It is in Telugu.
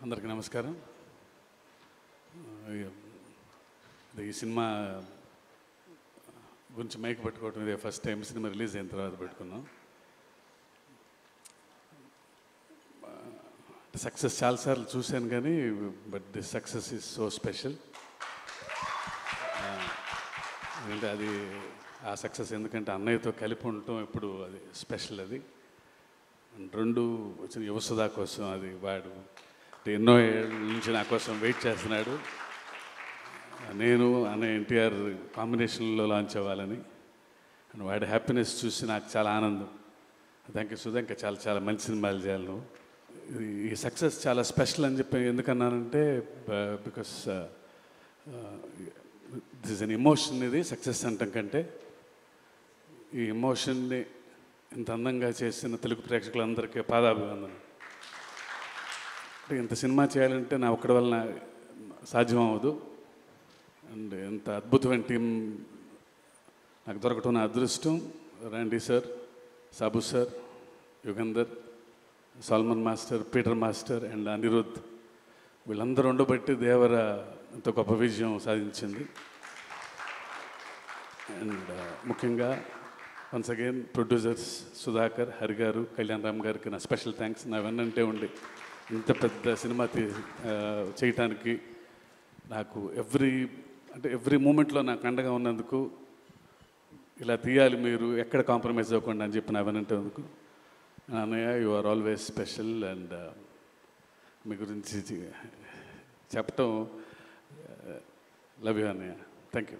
అందరికీ నమస్కారం. ఈ సినిమా గురించి మైక్ పెట్టుకోవటం ఇదే ఫస్ట్ టైం. సినిమా రిలీజ్ అయిన తర్వాత పెట్టుకున్నాం. సక్సెస్ చాలాసార్లు చూశాను కానీ but this success is so special. ఎందుకంటే అది ఆ సక్సెస్ ఎందుకంటే అన్నయ్యతో కలిపి ఉండటం ఎప్పుడు అది స్పెషల్. అది రెండు వచ్చిన యువసుధా కోసం అది వాడు ఎన్నో ఏళ్ళ నుంచి నా కోసం వెయిట్ చేస్తున్నాడు. నేను అన్నయ్య ఎన్టీఆర్ కాంబినేషన్లో లాంచ్ అవ్వాలని అండ్ వాడి హ్యాపీనెస్ చూసి నాకు చాలా ఆనందం. Thank you Sudha. ఇంకా చాలా చాలా మంచి సినిమాలు చేయాలి నువ్వు. ఈ సక్సెస్ చాలా స్పెషల్ అని చెప్పి ఎందుకన్నానంటే because this is an emotion. ఇది సక్సెస్ అంటాం కంటే ఈ ఎమోషన్ని ఇంత అందంగా చేసిన తెలుగు ప్రేక్షకులందరికీ పాదాభివందనం. అంటే ఇంత సినిమా చేయాలంటే నా ఒక్కడి వలన సాధ్యం అవ్వదు. అండ్ ఎంత అద్భుతమైన టీం నాకు దొరకటం నా అదృష్టం. Randy sir, Sabu sir, Yugandhar, Salman master, Peter master and Anirudh వీళ్ళందరూ ఉండబట్టి దేవర ఇంత గొప్ప విజయం సాధించింది. అండ్ ముఖ్యంగా once again producers Sudhakar, Hari garu, Kalyan Ram గారికి నా స్పెషల్ థ్యాంక్స్. నా వెన్నంటే ఉండి ఇంత పెద్ద సినిమా చేయటానికి నాకు ఎవ్రీ మూమెంట్లో నాకు అండగా ఉన్నందుకు, ఇలా తీయాలి మీరు ఎక్కడ కాంప్రమైజ్ అవ్వకుండా అని చెప్పి నా వెనంటేందుకు అన్నయ్య you are always special. And మీ గురించి చెప్పటం లవ్ యూ అన్నయ్య. Thank you.